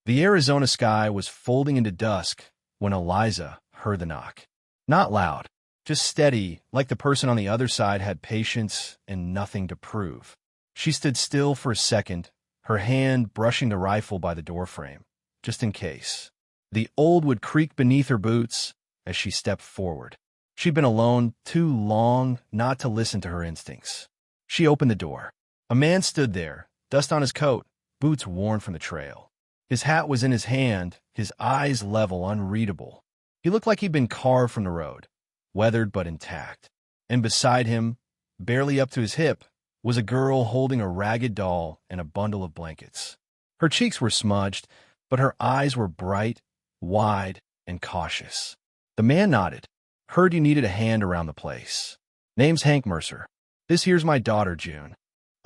The Arizona sky was folding into dusk when Eliza heard the knock. Not loud, just steady, like the person on the other side had patience and nothing to prove. She stood still for a second, her hand brushing the rifle by the doorframe, just in case. The old would creak beneath her boots as she stepped forward. She'd been alone too long not to listen to her instincts. She opened the door. A man stood there, dust on his coat, boots worn from the trail. His hat was in his hand, his eyes level, unreadable. He looked like he'd been carved from the road, weathered but intact. And beside him, barely up to his hip, was a girl holding a ragged doll and a bundle of blankets. Her cheeks were smudged, but her eyes were bright, wide, and cautious. The man nodded. Heard you needed a hand around the place. Name's Hank Mercer. This here's my daughter, June.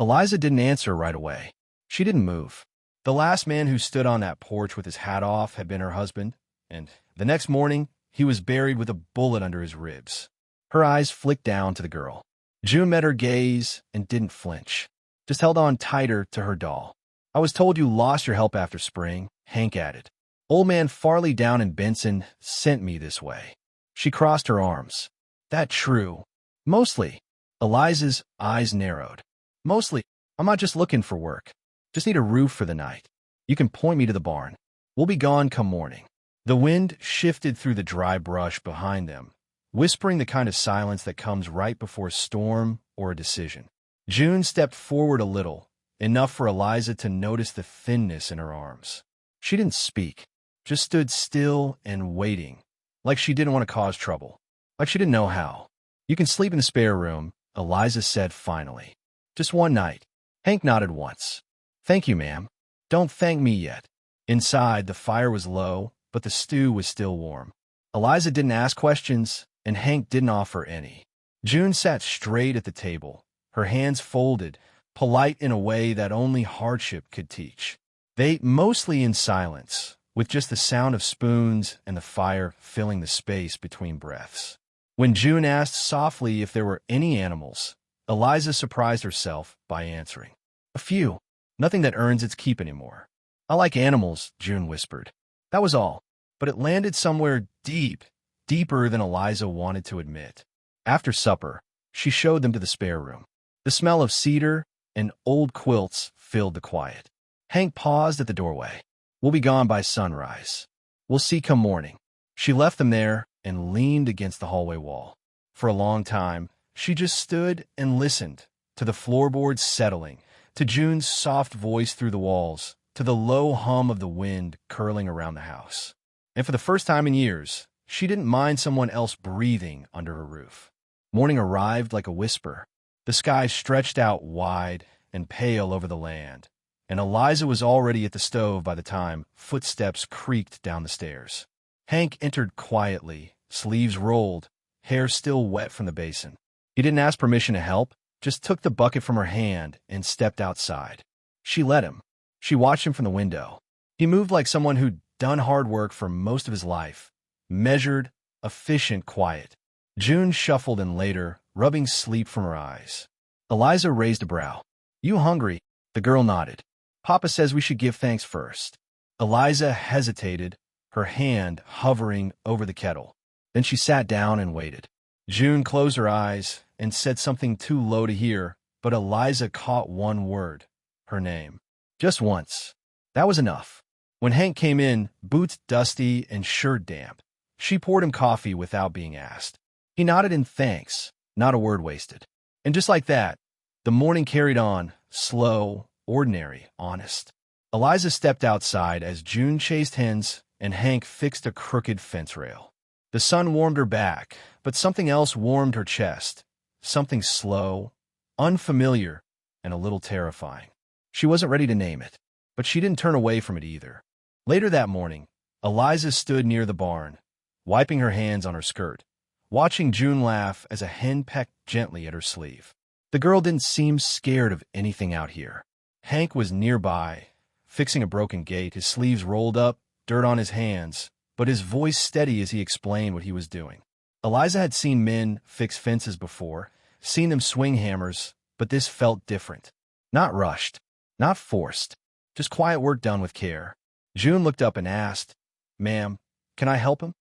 Eliza didn't answer right away. She didn't move. The last man who stood on that porch with his hat off had been her husband, and the next morning, he was buried with a bullet under his ribs. Her eyes flicked down to the girl. June met her gaze and didn't flinch, just held on tighter to her doll. I was told you lost your help after spring, Hank added. Old man Farley down in Benson sent me this way. She crossed her arms. That true? Mostly. Eliza's eyes narrowed. Mostly. I'm not just looking for work. Just need a roof for the night. You can point me to the barn. We'll be gone come morning. The wind shifted through the dry brush behind them, whispering the kind of silence that comes right before a storm or a decision. June stepped forward a little, enough for Eliza to notice the thinness in her arms. She didn't speak, just stood still and waiting, like she didn't want to cause trouble, like she didn't know how. You can sleep in the spare room, Eliza said finally. Just one night. Hank nodded once. Thank you, ma'am. Don't thank me yet. Inside, the fire was low, but the stew was still warm. Eliza didn't ask questions, and Hank didn't offer any. June sat straight at the table, her hands folded, polite in a way that only hardship could teach. They ate mostly in silence, with just the sound of spoons and the fire filling the space between breaths. When June asked softly if there were any animals, Eliza surprised herself by answering. A few. Nothing that earns its keep anymore. I like animals, June whispered. That was all, but it landed somewhere deep, deeper than Eliza wanted to admit. After supper, she showed them to the spare room. The smell of cedar and old quilts filled the quiet. Hank paused at the doorway. We'll be gone by sunrise. We'll see come morning. She left them there and leaned against the hallway wall. For a long time, she just stood and listened to the floorboards settling, to June's soft voice through the walls, to the low hum of the wind curling around the house. And for the first time in years, she didn't mind someone else breathing under her roof. Morning arrived like a whisper. The sky stretched out wide and pale over the land, and Eliza was already at the stove by the time footsteps creaked down the stairs. Hank entered quietly, sleeves rolled, hair still wet from the basin. He didn't ask permission to help, just took the bucket from her hand and stepped outside. She let him. She watched him from the window. He moved like someone who'd done hard work for most of his life, measured, efficient, quiet. June shuffled in later, rubbing sleep from her eyes. Eliza raised a brow. You hungry? The girl nodded. Papa says we should give thanks first. Eliza hesitated, her hand hovering over the kettle. Then she sat down and waited. June closed her eyes and said something too low to hear, but Eliza caught one word, her name. Just once. That was enough. When Hank came in, boots dusty and shirt damp, she poured him coffee without being asked. He nodded in thanks, not a word wasted. And just like that, the morning carried on, slow, ordinary, honest. Eliza stepped outside as June chased hens and Hank fixed a crooked fence rail. The sun warmed her back, but something else warmed her chest. Something slow, unfamiliar, and a little terrifying. She wasn't ready to name it, but she didn't turn away from it either. Later that morning, Eliza stood near the barn, wiping her hands on her skirt, watching June laugh as a hen pecked gently at her sleeve. The girl didn't seem scared of anything out here. Hank was nearby, fixing a broken gate, his sleeves rolled up, dirt on his hands, but his voice steady as he explained what he was doing. Eliza had seen men fix fences before, seen them swing hammers, but this felt different. Not rushed, not forced, just quiet work done with care. June looked up and asked, "Ma'am, can I help him?"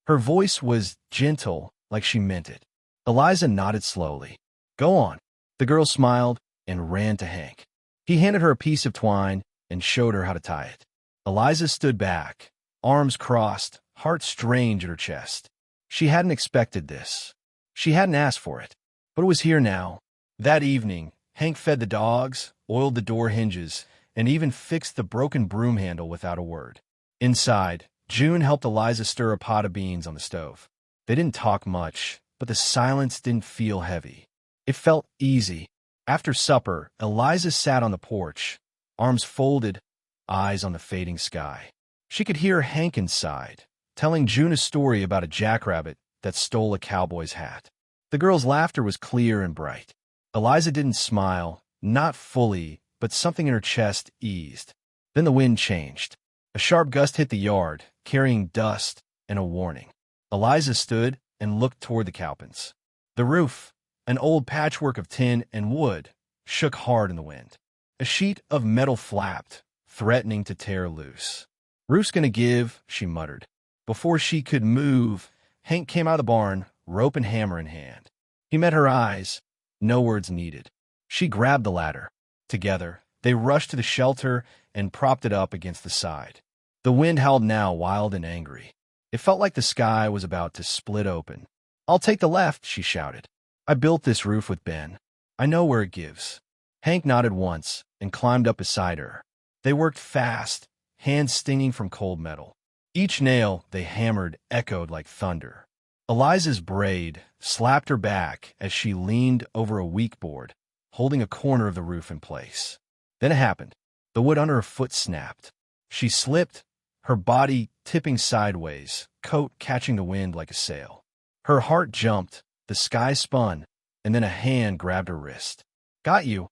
Her voice was gentle, like she meant it. Eliza nodded slowly. "Go on." The girl smiled and ran to Hank. He handed her a piece of twine and showed her how to tie it. Eliza stood back, arms crossed, heart strange at her chest. She hadn't expected this. She hadn't asked for it, but it was here now. That evening, Hank fed the dogs, oiled the door hinges, and even fixed the broken broom handle without a word. Inside, June helped Eliza stir a pot of beans on the stove. They didn't talk much, but the silence didn't feel heavy. It felt easy. After supper, Eliza sat on the porch, arms folded, eyes on the fading sky. She could hear Hank inside, telling June a story about a jackrabbit that stole a cowboy's hat. The girl's laughter was clear and bright. Eliza didn't smile, not fully, but something in her chest eased. Then the wind changed. A sharp gust hit the yard, carrying dust and a warning. Eliza stood and looked toward the cowpens. The roof, an old patchwork of tin and wood, shook hard in the wind. A sheet of metal flapped, threatening to tear loose. "Roof's gonna give," she muttered. Before she could move, Hank came out of the barn, rope and hammer in hand. He met her eyes, no words needed. She grabbed the ladder. Together, they rushed to the shelter and propped it up against the side. The wind howled now, wild and angry. It felt like the sky was about to split open. "I'll take the left," she shouted. "I built this roof with Ben. I know where it gives." Hank nodded once and climbed up beside her. They worked fast, hands stinging from cold metal. Each nail they hammered echoed like thunder. Eliza's braid slapped her back as she leaned over a weak board, holding a corner of the roof in place. Then it happened. The wood under her foot snapped. She slipped, her body tipping sideways, coat catching the wind like a sail. Her heart jumped, the sky spun, and then a hand grabbed her wrist. "Got you,"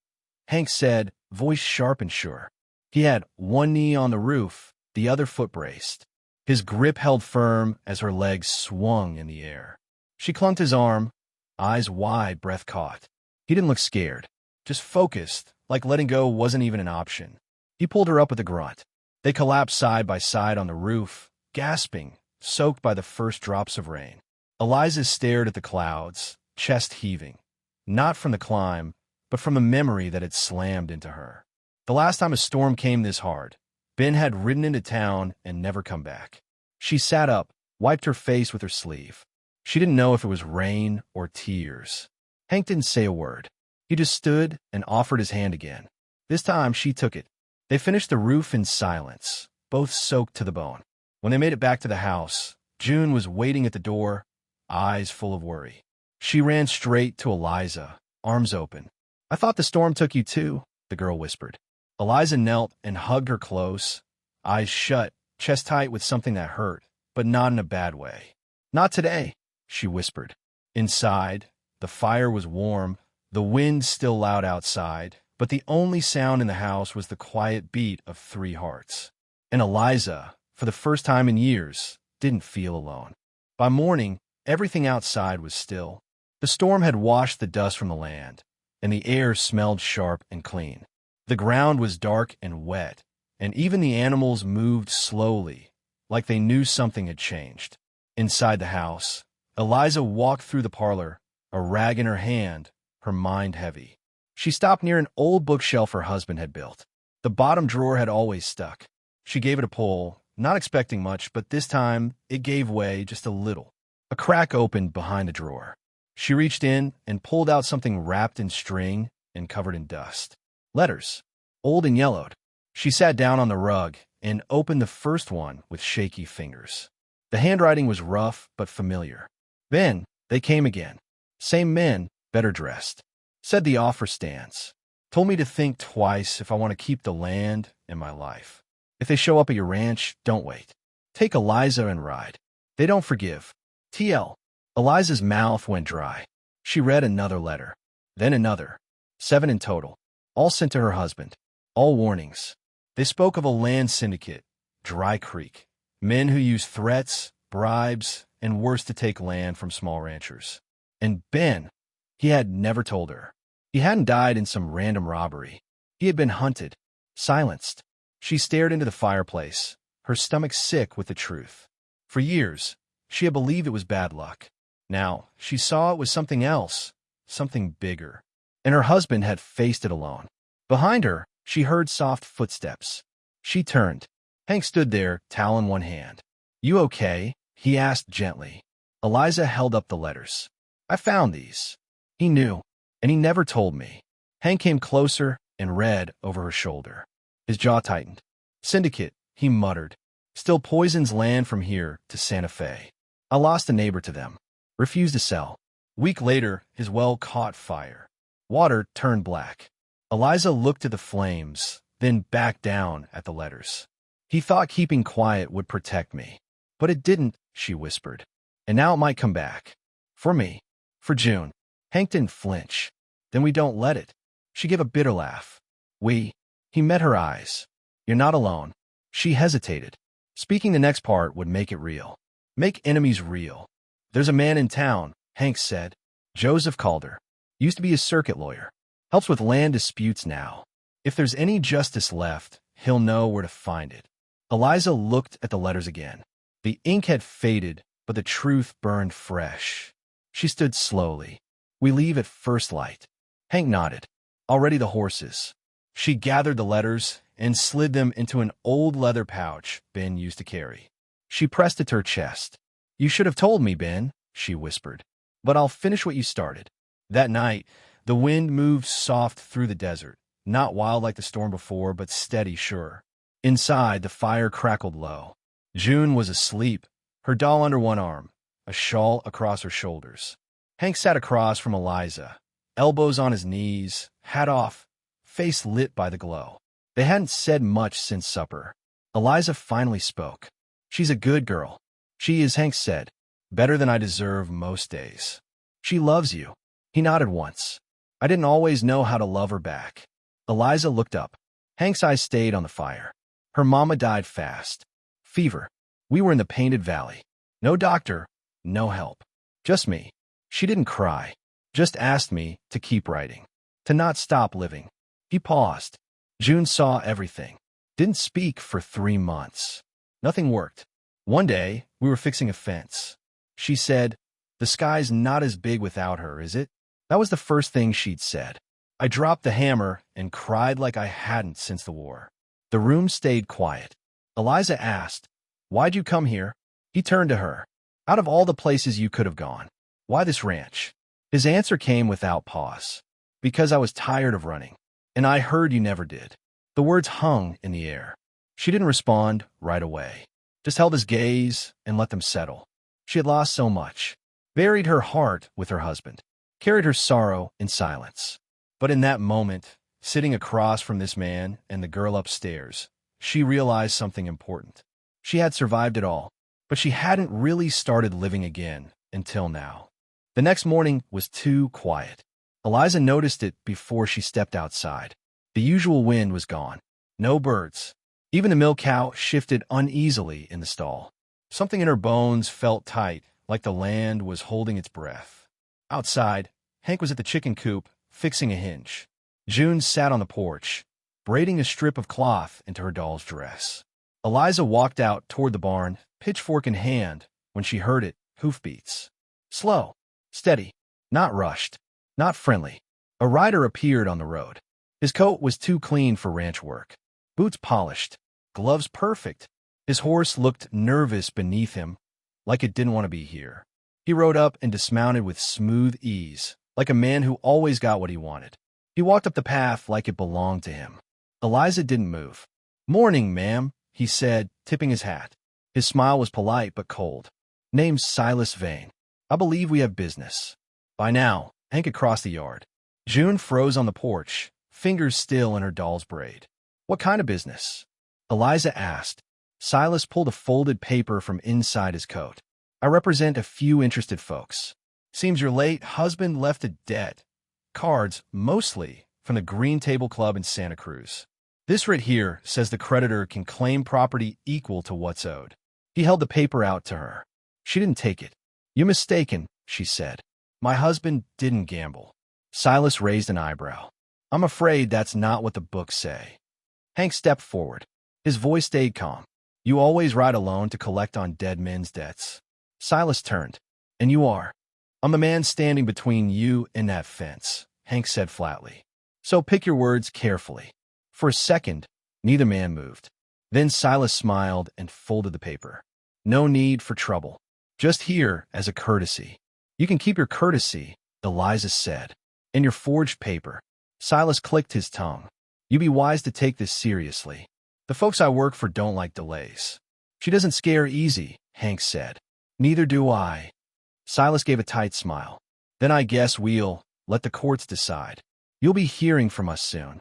Hank said, voice sharp and sure. He had one knee on the roof, the other foot braced. His grip held firm as her legs swung in the air. She clung to his arm, eyes wide, breath caught. He didn't look scared, just focused, like letting go wasn't even an option. He pulled her up with a grunt. They collapsed side by side on the roof, gasping, soaked by the first drops of rain. Eliza stared at the clouds, chest heaving, not from the climb, but from a memory that had slammed into her. The last time a storm came this hard, Ben had ridden into town and never come back. She sat up, wiped her face with her sleeve. She didn't know if it was rain or tears. Hank didn't say a word. He just stood and offered his hand again. This time she took it. They finished the roof in silence, both soaked to the bone. When they made it back to the house, June was waiting at the door, eyes full of worry. She ran straight to Eliza, arms open. "I thought the storm took you too," the girl whispered. Eliza knelt and hugged her close, eyes shut, chest tight with something that hurt, but not in a bad way. "Not today," she whispered. Inside, the fire was warm, the wind still loud outside, but the only sound in the house was the quiet beat of 3 hearts. And Eliza, for the first time in years, didn't feel alone. By morning, everything outside was still. The storm had washed the dust from the land, and the air smelled sharp and clean. The ground was dark and wet, and even the animals moved slowly, like they knew something had changed. Inside the house, Eliza walked through the parlor, a rag in her hand, her mind heavy. She stopped near an old bookshelf her husband had built. The bottom drawer had always stuck. She gave it a pull, not expecting much, but this time it gave way just a little. A crack opened behind the drawer. She reached in and pulled out something wrapped in string and covered in dust. Letters, old and yellowed. She sat down on the rug and opened the first one with shaky fingers. The handwriting was rough but familiar. "Ben, they came again. Same men, better dressed. Said the offer stands. Told me to think twice if I want to keep the land and my life. If they show up at your ranch, don't wait. Take Eliza and ride. They don't forgive. TL." Eliza's mouth went dry. She read another letter, then another. 7 in total, all sent to her husband. All warnings. They spoke of a land syndicate, Dry Creek, men who use threats, bribes, and worse to take land from small ranchers. And Ben, he had never told her. He hadn't died in some random robbery. He had been hunted, silenced. She stared into the fireplace, her stomach sick with the truth. For years, she had believed it was bad luck. Now, she saw it was something else, something bigger. And her husband had faced it alone. Behind her, she heard soft footsteps. She turned. Hank stood there, towel in one hand. "You okay?" he asked gently. Eliza held up the letters. "I found these." He knew, and he never told me. Hank came closer and read over her shoulder. His jaw tightened. "Syndicate," he muttered. "Still poisons land from here to Santa Fe. I lost a neighbor to them. Refused to sell. A week later, his well caught fire. Water turned black." Eliza looked at the flames, then back down at the letters. "He thought keeping quiet would protect me. But it didn't," she whispered. "And now it might come back. For me. For June." Hank didn't flinch. "Then we don't let it." She gave a bitter laugh. "We." He met her eyes. "You're not alone." She hesitated. Speaking the next part would make it real. Make enemies real. "There's a man in town," Hank said. "Joseph Calder. Used to be a circuit lawyer. Helps with land disputes now. If there's any justice left, he'll know where to find it." Eliza looked at the letters again. The ink had faded, but the truth burned fresh. She stood slowly. "We leave at first light." Hank nodded. "Already the horses." She gathered the letters and slid them into an old leather pouch Ben used to carry. She pressed it to her chest. "You should have told me, Ben," she whispered. "But I'll finish what you started." That night, the wind moved soft through the desert, not wild like the storm before, but steady, sure. Inside, the fire crackled low. June was asleep, her doll under one arm, a shawl across her shoulders. Hank sat across from Eliza, elbows on his knees, hat off, face lit by the glow. They hadn't said much since supper. Eliza finally spoke. "She's a good girl." "She is," Hank said. "Better than I deserve most days." "She loves you." He nodded once. "I didn't always know how to love her back." Eliza looked up. Hank's eyes stayed on the fire. "Her mama died fast. Fever. We were in the Painted Valley. No doctor, no help. Just me." She didn't cry. Just asked me to keep writing. To not stop living. He paused. June saw everything. Didn't speak for 3 months. Nothing worked. One day, we were fixing a fence. She said, "The sky's not as big without her, is it?" That was the first thing she'd said. I dropped the hammer and cried like I hadn't since the war. The room stayed quiet. Eliza asked, "Why'd you come here?" He turned to her. "Out of all the places you could have gone, why this ranch?" His answer came without pause. "Because I was tired of running. And I heard you never did." The words hung in the air. She didn't respond right away. Just held his gaze and let them settle. She had lost so much. Buried her heart with her husband. Carried her sorrow in silence. But in that moment, sitting across from this man and the girl upstairs, she realized something important. She had survived it all, but she hadn't really started living again until now. The next morning was too quiet. Eliza noticed it before she stepped outside. The usual wind was gone. No birds. Even the milk cow shifted uneasily in the stall. Something in her bones felt tight, like the land was holding its breath. Outside, Hank was at the chicken coop, fixing a hinge. June sat on the porch, braiding a strip of cloth into her doll's dress. Eliza walked out toward the barn, pitchfork in hand, when she heard it, hoofbeats. Slow, steady, not rushed, not friendly. A rider appeared on the road. His coat was too clean for ranch work. Boots polished, gloves perfect. His horse looked nervous beneath him, like it didn't want to be here. He rode up and dismounted with smooth ease, like a man who always got what he wanted. He walked up the path like it belonged to him. Eliza didn't move. "Morning, ma'am," he said, tipping his hat. His smile was polite but cold. "Name's Silas Vane. I believe we have business." By now, Hank had crossed the yard. June froze on the porch, fingers still in her doll's braid. "What kind of business?" Eliza asked. Silas pulled a folded paper from inside his coat. "I represent a few interested folks. Seems your late husband left a debt. Cards, mostly, from the Green Table Club in Santa Cruz. This right here says the creditor can claim property equal to what's owed." He held the paper out to her. She didn't take it. "You're mistaken," she said. "My husband didn't gamble." Silas raised an eyebrow. "I'm afraid that's not what the books say." Hank stepped forward. His voice stayed calm. You always ride alone to collect on dead men's debts. Silas turned. And you are. I'm the man standing between you and that fence, Hank said flatly. So pick your words carefully. For a second, neither man moved. Then Silas smiled and folded the paper. No need for trouble. Just here as a courtesy. You can keep your courtesy, Eliza said. And your forged paper. Silas clicked his tongue. You be wise to take this seriously. The folks I work for don't like delays. She doesn't scare easy, Hank said. Neither do I. Silas gave a tight smile. Then I guess we'll let the courts decide. You'll be hearing from us soon.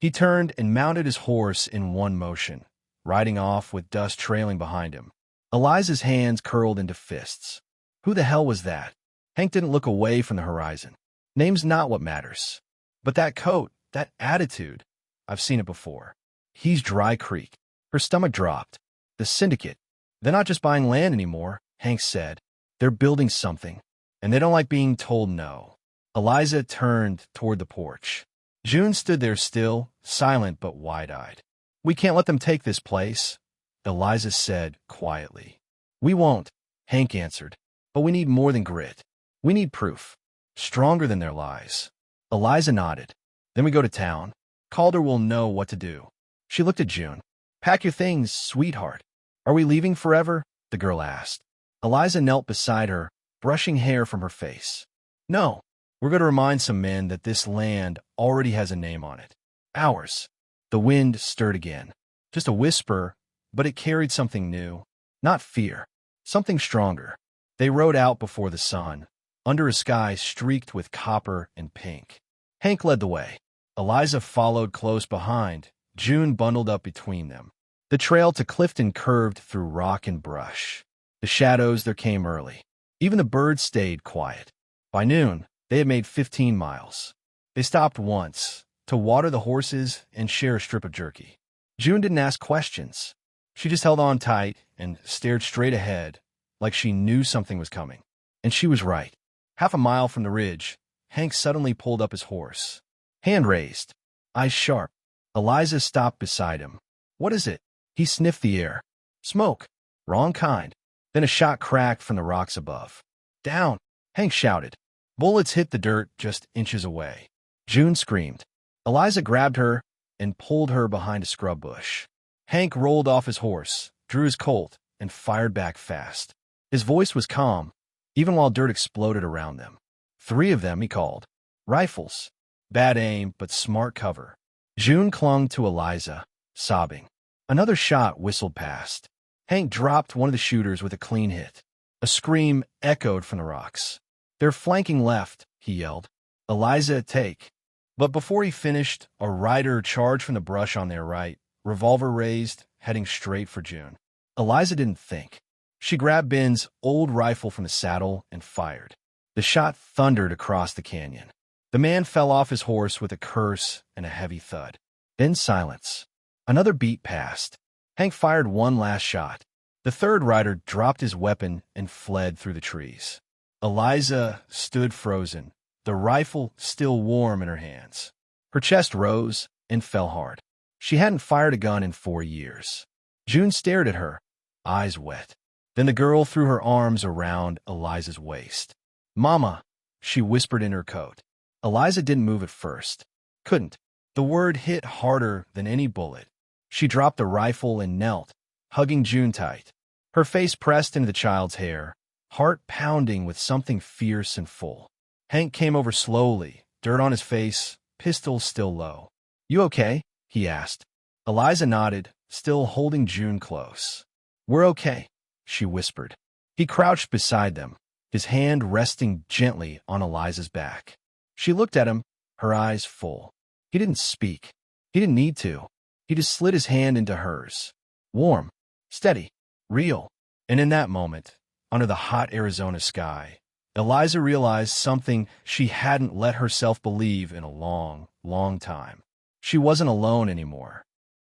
He turned and mounted his horse in one motion, riding off with dust trailing behind him. Eliza's hands curled into fists. Who the hell was that? Hank didn't look away from the horizon. Name's not what matters. But that coat, that attitude, I've seen it before. He's Dry Creek. Her stomach dropped. The syndicate. They're not just buying land anymore, Hank said. They're building something, and they don't like being told no. Eliza turned toward the porch. June stood there still, silent but wide-eyed. We can't let them take this place, Eliza said quietly. We won't, Hank answered. But we need more than grit. We need proof. Stronger than their lies. Eliza nodded. Then we go to town. Calder will know what to do. She looked at June. Pack your things, sweetheart. Are we leaving forever? The girl asked. Eliza knelt beside her, brushing hair from her face. No, we're going to remind some men that this land already has a name on it. Ours. The wind stirred again. Just a whisper, but it carried something new. Not fear. Something stronger. They rode out before the sun, under a sky streaked with copper and pink. Hank led the way. Eliza followed close behind, June bundled up between them. The trail to Clifton curved through rock and brush. The shadows there came early. Even the birds stayed quiet. By noon, they had made 15 miles. They stopped once, to water the horses and share a strip of jerky. June didn't ask questions. She just held on tight and stared straight ahead, like she knew something was coming. And she was right. Half a mile from the ridge, Hank suddenly pulled up his horse. Hand raised, eyes sharp. Eliza stopped beside him. What is it? He sniffed the air. Smoke. Wrong kind. Then a shot cracked from the rocks above. Down, Hank shouted. Bullets hit the dirt just inches away. June screamed. Eliza grabbed her and pulled her behind a scrub bush. Hank rolled off his horse, drew his Colt, and fired back fast. His voice was calm, even while dirt exploded around them. 3 of them, he called. Rifles. Bad aim, but smart cover. June clung to Eliza, sobbing. Another shot whistled past. Hank dropped one of the shooters with a clean hit. A scream echoed from the rocks. They're flanking left, he yelled. Eliza, take. But before he finished, a rider charged from the brush on their right, revolver raised, heading straight for June. Eliza didn't think. She grabbed Ben's old rifle from the saddle and fired. The shot thundered across the canyon. The man fell off his horse with a curse and a heavy thud. Then silence. Another beat passed. Hank fired one last shot. The third rider dropped his weapon and fled through the trees. Eliza stood frozen, the rifle still warm in her hands. Her chest rose and fell hard. She hadn't fired a gun in 4 years. June stared at her, eyes wet. Then the girl threw her arms around Eliza's waist. Mama, she whispered in her coat. Eliza didn't move at first. Couldn't. The word hit harder than any bullet. She dropped the rifle and knelt, hugging June tight. Her face pressed into the child's hair, heart pounding with something fierce and full. Hank came over slowly, dirt on his face, pistol still low. You okay? He asked. Eliza nodded, still holding June close. We're okay, she whispered. He crouched beside them, his hand resting gently on Eliza's back. She looked at him, her eyes full. He didn't speak. He didn't need to. He just slid his hand into hers. Warm, steady, real. And in that moment, under the hot Arizona sky, Eliza realized something she hadn't let herself believe in a long, long time. She wasn't alone anymore.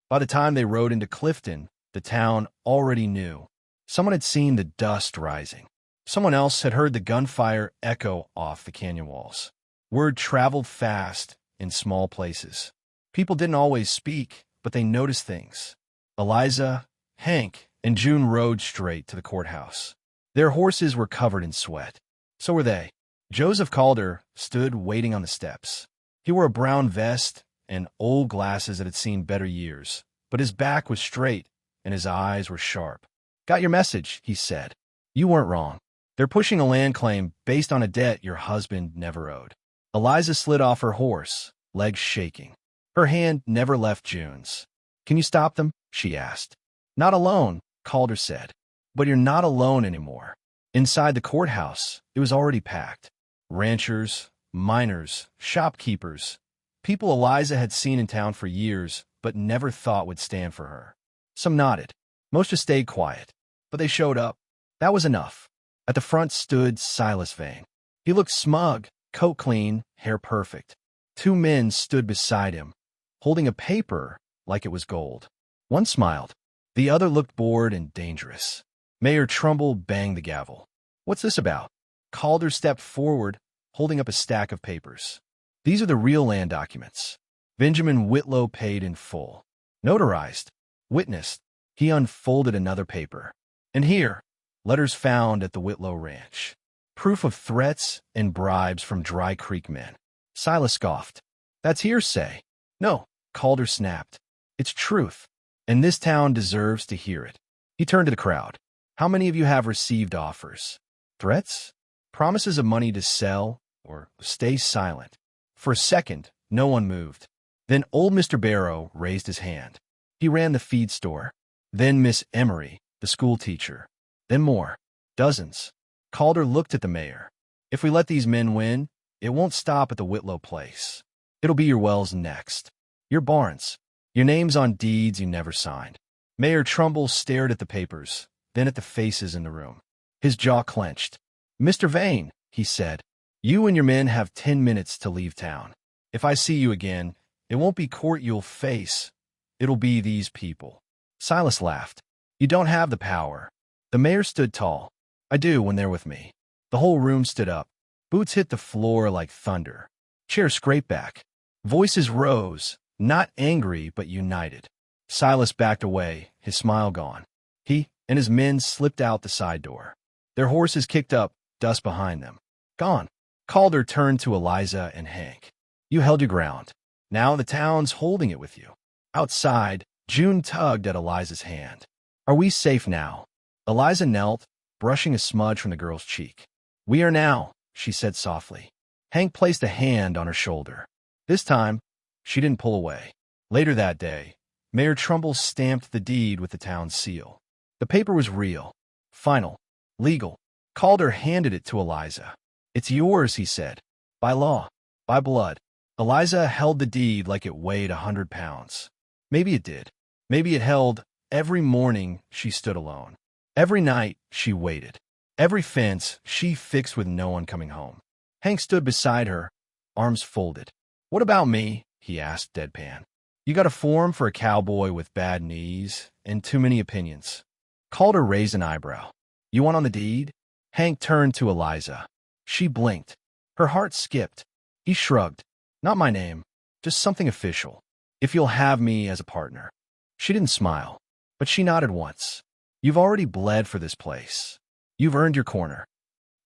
By the time they rode into Clifton, the town already knew. Someone had seen the dust rising. Someone else had heard the gunfire echo off the canyon walls. Word traveled fast in small places. People didn't always speak, but they noticed things. Eliza, Hank, and June rode straight to the courthouse. Their horses were covered in sweat. So were they. Joseph Calder stood waiting on the steps. He wore a brown vest and old glasses that had seen better years, but his back was straight and his eyes were sharp. "Got your message," he said. "You weren't wrong. They're pushing a land claim based on a debt your husband never owed." Eliza slid off her horse, legs shaking. Her hand never left June's. "Can you stop them?" she asked. "Not alone," Calder said. "But you're not alone anymore." Inside the courthouse, it was already packed. Ranchers, miners, shopkeepers, people Eliza had seen in town for years but never thought would stand for her. Some nodded. Most just stayed quiet. But they showed up. That was enough. At the front stood Silas Vane. He looked smug, coat clean, hair perfect. Two men stood beside him, holding a paper like it was gold. One smiled. The other looked bored and dangerous. Mayor Trumbull banged the gavel. "What's this about?" Calder stepped forward, holding up a stack of papers. "These are the real land documents. Benjamin Whitlow paid in full. Notarized. Witnessed." He unfolded another paper. "And here, letters found at the Whitlow Ranch. Proof of threats and bribes from Dry Creek men." Silas scoffed. "That's hearsay." "No," Calder snapped. "It's truth, and this town deserves to hear it." He turned to the crowd. "How many of you have received offers? Threats? Promises of money to sell or stay silent?" For a second, no one moved. Then old Mr. Barrow raised his hand. He ran the feed store. Then Miss Emery, the school teacher. Then more. Dozens. Calder looked at the mayor. "If we let these men win, it won't stop at the Whitlow place. It'll be your wells next. Your barns. Your names on deeds you never signed." Mayor Trumbull stared at the papers, then at the faces in the room. His jaw clenched. "Mr. Vane," he said, "you and your men have 10 minutes to leave town. If I see you again, it won't be court you'll face. It'll be these people." Silas laughed. "You don't have the power." The mayor stood tall. "I do when they're with me." The whole room stood up. Boots hit the floor like thunder. Chairs scraped back. Voices rose, not angry but united. Silas backed away, his smile gone. He and his men slipped out the side door. Their horses kicked up, dust behind them. "Gone." Calder turned to Eliza and Hank. "You held your ground. Now the town's holding it with you." Outside, June tugged at Eliza's hand. "Are we safe now?" Eliza knelt, brushing a smudge from the girl's cheek. "We are now," she said softly. Hank placed a hand on her shoulder. This time, she didn't pull away. Later that day, Mayor Trumbull stamped the deed with the town's seal. The paper was real, final, legal. Calder handed it to Eliza. "It's yours," he said. "By law, by blood." Eliza held the deed like it weighed 100 pounds. Maybe it did. Maybe it held every morning she stood alone. Every night she waited. Every fence she fixed with no one coming home. Hank stood beside her, arms folded. "What about me?" he asked deadpan. "You got a form for a cowboy with bad knees and too many opinions." Calder raised an eyebrow. "You want on the deed?" Hank turned to Eliza. She blinked. Her heart skipped. He shrugged. "Not my name, just something official. If you'll have me as a partner." She didn't smile, but she nodded once. "You've already bled for this place. You've earned your corner."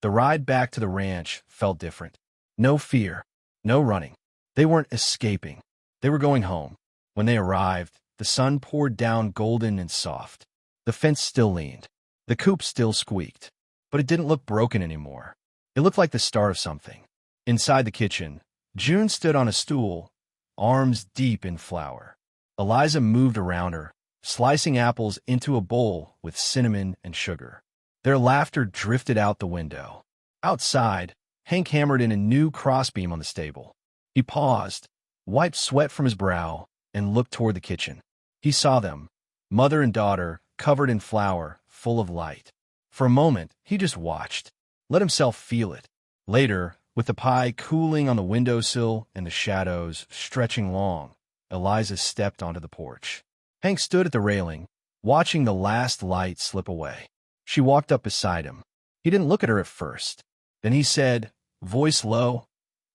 The ride back to the ranch felt different. No fear, no running. They weren't escaping. They were going home. When they arrived, the sun poured down golden and soft. The fence still leaned. The coop still squeaked. But it didn't look broken anymore. It looked like the start of something. Inside the kitchen, June stood on a stool, arms deep in flour. Eliza moved around her, slicing apples into a bowl with cinnamon and sugar. Their laughter drifted out the window. Outside, Hank hammered in a new crossbeam on the stable. He paused, wiped sweat from his brow, and looked toward the kitchen. He saw them, mother and daughter, covered in flour, full of light. For a moment, he just watched, let himself feel it. Later, with the pie cooling on the windowsill and the shadows stretching long, Eliza stepped onto the porch. Hank stood at the railing, watching the last light slip away. She walked up beside him. He didn't look at her at first. Then he said, voice low,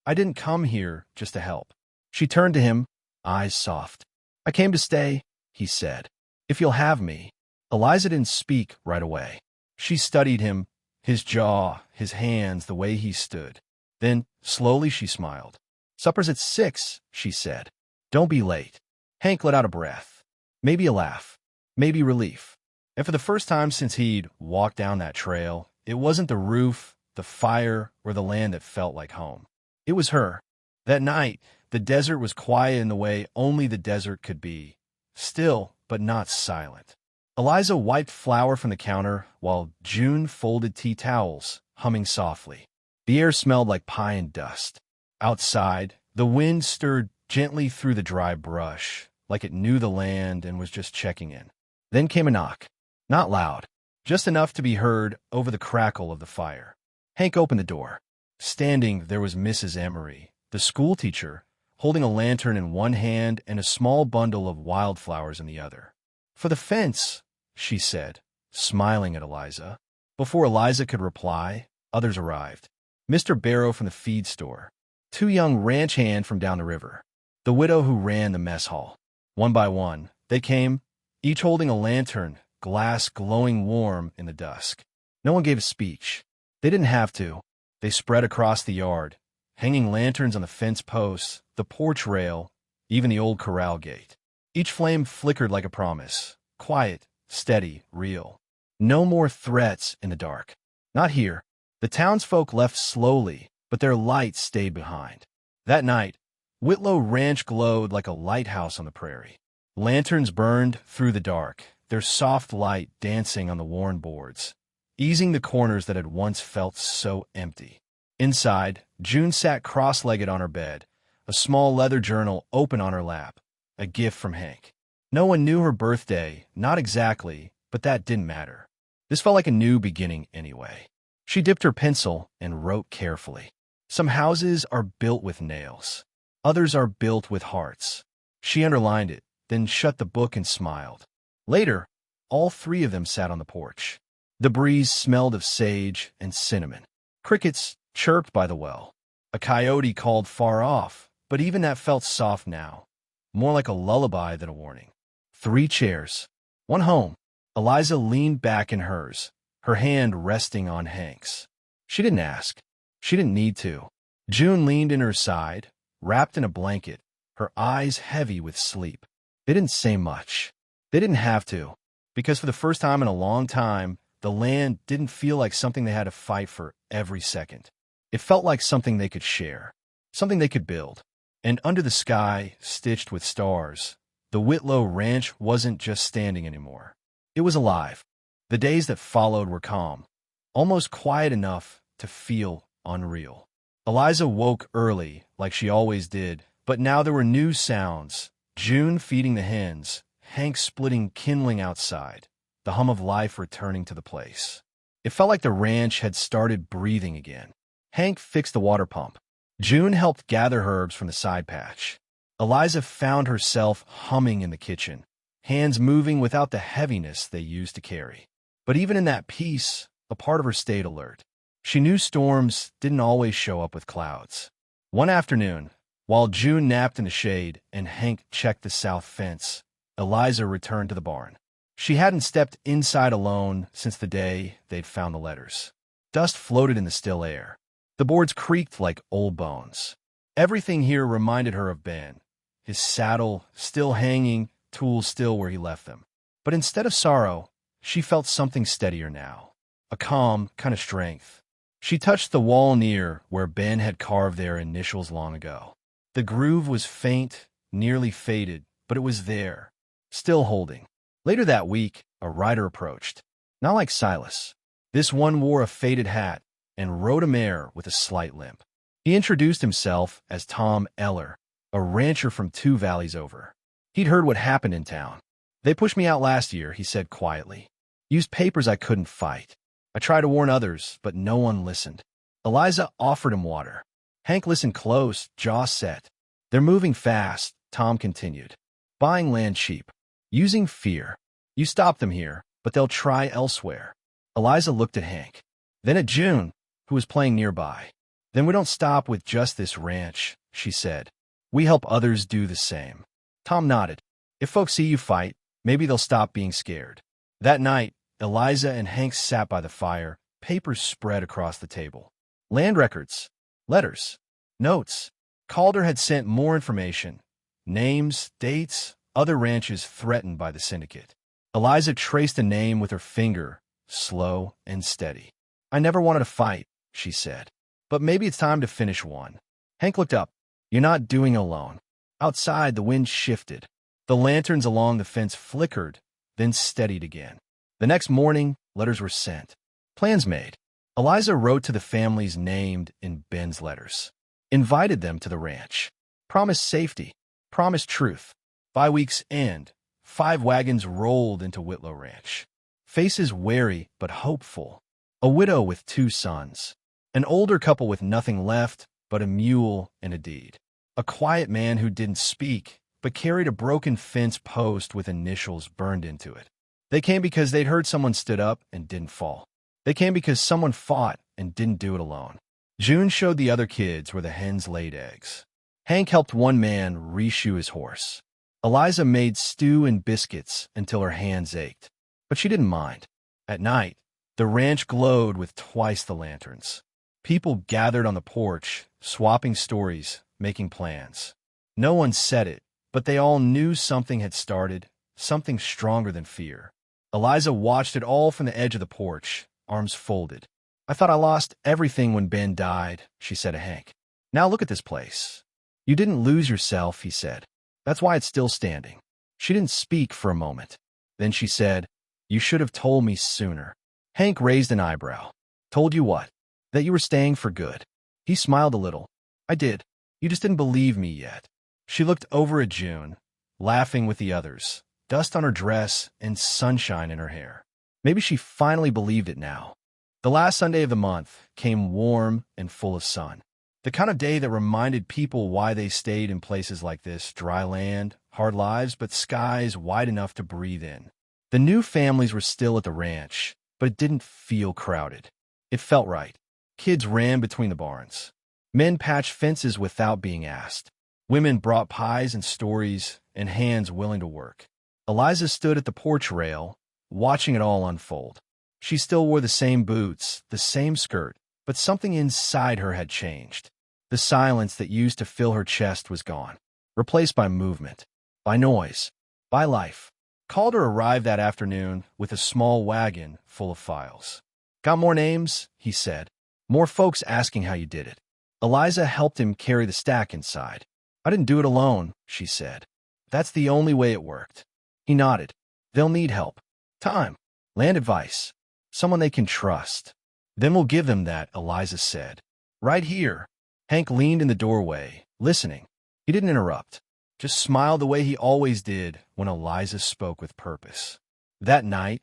"I didn't come here just to help." She turned to him, eyes soft. "I came to stay," he said. "If you'll have me." Eliza didn't speak right away. She studied him, his jaw, his hands, the way he stood. Then, slowly she smiled. "Supper's at 6, she said. "Don't be late." Hank let out a breath. Maybe a laugh. Maybe relief. And for the first time since he'd walked down that trail, it wasn't the roof, the fire, or the land that felt like home. It was her. That night, the desert was quiet in the way only the desert could be. Still, but not silent. Eliza wiped flour from the counter while June folded tea towels, humming softly. The air smelled like pie and dust. Outside, the wind stirred gently through the dry brush, like it knew the land and was just checking in. Then came a knock. Not loud, just enough to be heard over the crackle of the fire. Hank opened the door. Standing there was Mrs. Emery, the schoolteacher, holding a lantern in one hand and a small bundle of wildflowers in the other. "For the fence," she said, smiling at Eliza. Before Eliza could reply, others arrived. Mr. Barrow from the feed store, 2 young ranch hands from down the river, the widow who ran the mess hall. One by one, they came, each holding a lantern, glass glowing warm in the dusk. No one gave a speech. They didn't have to. They spread across the yard, hanging lanterns on the fence posts, the porch rail, even the old corral gate. Each flame flickered like a promise, quiet, steady, real. No more threats in the dark. Not here. The townsfolk left slowly, but their lights stayed behind. That night, Whitlow Ranch glowed like a lighthouse on the prairie. Lanterns burned through the dark, their soft light dancing on the worn boards, easing the corners that had once felt so empty. Inside, June sat cross-legged on her bed, a small leather journal open on her lap, a gift from Hank. No one knew her birthday, not exactly, but that didn't matter. This felt like a new beginning anyway. She dipped her pencil and wrote carefully. "Some houses are built with nails. Others are built with hearts." She underlined it, then shut the book and smiled. Later, all 3 of them sat on the porch. The breeze smelled of sage and cinnamon. Crickets chirped by the well. A coyote called far off, but even that felt soft now, more like a lullaby than a warning. 3 chairs. 1 home. Eliza leaned back in hers, her hand resting on Hank's. She didn't ask. She didn't need to. June leaned in her side, wrapped in a blanket, her eyes heavy with sleep. They didn't say much. They didn't have to, because for the first time in a long time, the land didn't feel like something they had to fight for every second. It felt like something they could share, something they could build. And under the sky, stitched with stars, the Whitlow Ranch wasn't just standing anymore. It was alive. The days that followed were calm, almost quiet enough to feel unreal. Eliza woke early, like she always did, but now there were new sounds. June feeding the hens, Hank splitting kindling outside, the hum of life returning to the place. It felt like the ranch had started breathing again. Hank fixed the water pump. June helped gather herbs from the side patch. Eliza found herself humming in the kitchen, hands moving without the heaviness they used to carry. But even in that peace, a part of her stayed alert. She knew storms didn't always show up with clouds. One afternoon, while June napped in the shade and Hank checked the south fence, Eliza returned to the barn. She hadn't stepped inside alone since the day they'd found the letters. Dust floated in the still air. The boards creaked like old bones. Everything here reminded her of Ben, his saddle still hanging, tools still where he left them. But instead of sorrow, she felt something steadier now, a calm kind of strength. She touched the wall near where Ben had carved their initials long ago. The groove was faint, nearly faded, but it was there, still holding. Later that week, a rider approached. Not like Silas. This one wore a faded hat and rode a mare with a slight limp. He introduced himself as Tom Eller, a rancher from 2 valleys over. He'd heard what happened in town. "They pushed me out last year," he said quietly. "Used papers I couldn't fight. I tried to warn others, but no one listened." Eliza offered him water. Hank listened close, jaw set. "They're moving fast," Tom continued. "Buying land cheap. Using fear. You stop them here, but they'll try elsewhere." Eliza looked at Hank, then at June, who was playing nearby. "Then we don't stop with just this ranch," she said. "We help others do the same." Tom nodded. "If folks see you fight, maybe they'll stop being scared." That night, Eliza and Hank sat by the fire, papers spread across the table. Land records, letters, notes. Calder had sent more information. Names, dates, other ranches threatened by the syndicate. Eliza traced a name with her finger, slow and steady. "I never wanted to fight," she said. "But maybe it's time to finish one." Hank looked up. "You're not doing it alone." Outside, the wind shifted. The lanterns along the fence flickered, then steadied again. The next morning, letters were sent. Plans made. Eliza wrote to the families named in Ben's letters. Invited them to the ranch. Promised safety. Promised truth. By week's end, 5 wagons rolled into Whitlow Ranch. Faces wary but hopeful. A widow with 2 sons. An older couple with nothing left but a mule and a deed. A quiet man who didn't speak, but carried a broken fence post with initials burned into it. They came because they'd heard someone stood up and didn't fall. They came because someone fought and didn't do it alone. June showed the other kids where the hens laid eggs. Hank helped one man reshoe his horse. Eliza made stew and biscuits until her hands ached, but she didn't mind. At night, the ranch glowed with twice the lanterns. People gathered on the porch, swapping stories, making plans. No one said it, but they all knew something had started, something stronger than fear. Eliza watched it all from the edge of the porch, arms folded. "I thought I lost everything when Ben died," she said to Hank. "Now look at this place." "You didn't lose yourself," he said. "That's why it's still standing." She didn't speak for a moment. Then she said, "You should have told me sooner." Hank raised an eyebrow. "Told you what?" "That you were staying for good." He smiled a little. "I did. You just didn't believe me yet." She looked over at June, laughing with the others, dust on her dress and sunshine in her hair. Maybe she finally believed it now. The last Sunday of the month came warm and full of sun. The kind of day that reminded people why they stayed in places like this: dry land, hard lives, but skies wide enough to breathe in. The new families were still at the ranch, but it didn't feel crowded. It felt right. Kids ran between the barns. Men patched fences without being asked. Women brought pies and stories, and hands willing to work. Eliza stood at the porch rail, watching it all unfold. She still wore the same boots, the same skirt, but something inside her had changed. The silence that used to fill her chest was gone, replaced by movement, by noise, by life. Calder arrived that afternoon with a small wagon full of files. "Got more names?" he said. "More folks asking how you did it." Eliza helped him carry the stack inside. "I didn't do it alone," she said. "That's the only way it worked." He nodded. "They'll need help. Time. Land advice. Someone they can trust." "Then we'll give them that," Eliza said. "Right here." Hank leaned in the doorway, listening. He didn't interrupt, just smiled the way he always did when Eliza spoke with purpose. That night,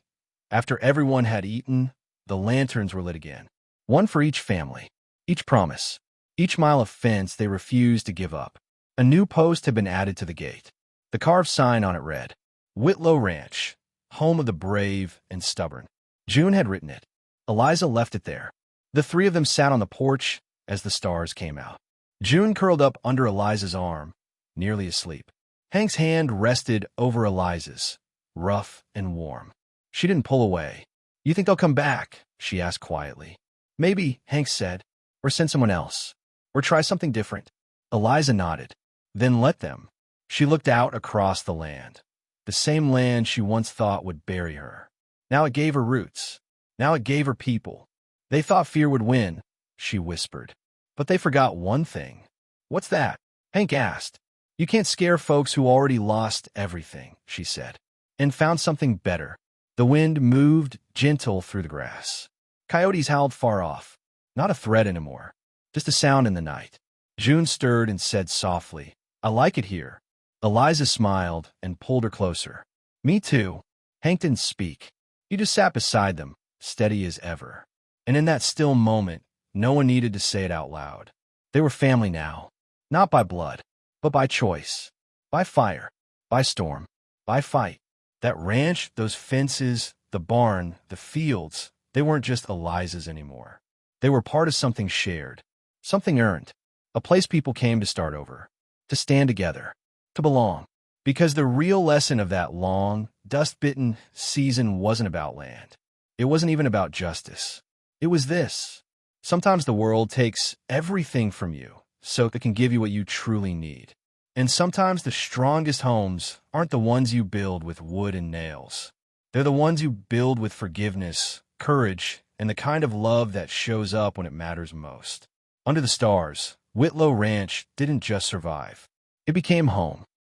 after everyone had eaten, the lanterns were lit again. One for each family, each promise, each mile of fence they refused to give up. A new post had been added to the gate. The carved sign on it read, "Whitlow Ranch, home of the brave and stubborn." June had written it. Eliza left it there. The 3 of them sat on the porch as the stars came out. June curled up under Eliza's arm, nearly asleep. Hank's hand rested over Eliza's, rough and warm. She didn't pull away. "You think they'll come back?" she asked quietly. "Maybe," Hank said, "or send someone else, or try something different." Eliza nodded. "Then let them." She looked out across the land, the same land she once thought would bury her. Now it gave her roots. Now it gave her people. "They thought fear would win," she whispered. "But they forgot one thing." "What's that?" Hank asked. "You can't scare folks who already lost everything," she said, and found something better. The wind moved gentle through the grass. Coyotes howled far off. Not a threat anymore, just a sound in the night. June stirred and said softly, "I like it here." Eliza smiled and pulled her closer. "Me too." Hank didn't speak. He just sat beside them, steady as ever. And in that still moment, no one needed to say it out loud. They were family now, not by blood, but by choice, by fire, by storm, by fight. That ranch, those fences, the barn, the fields, they weren't just Eliza's anymore. They were part of something shared, something earned, a place people came to start over, to stand together, to belong. Because the real lesson of that long, dust-bitten season wasn't about land. It wasn't even about justice. It was this. Sometimes the world takes everything from you so it can give you what you truly need. And sometimes the strongest homes aren't the ones you build with wood and nails. They're the ones you build with forgiveness, courage, and the kind of love that shows up when it matters most. Under the stars, Whitlow Ranch didn't just survive. It became home.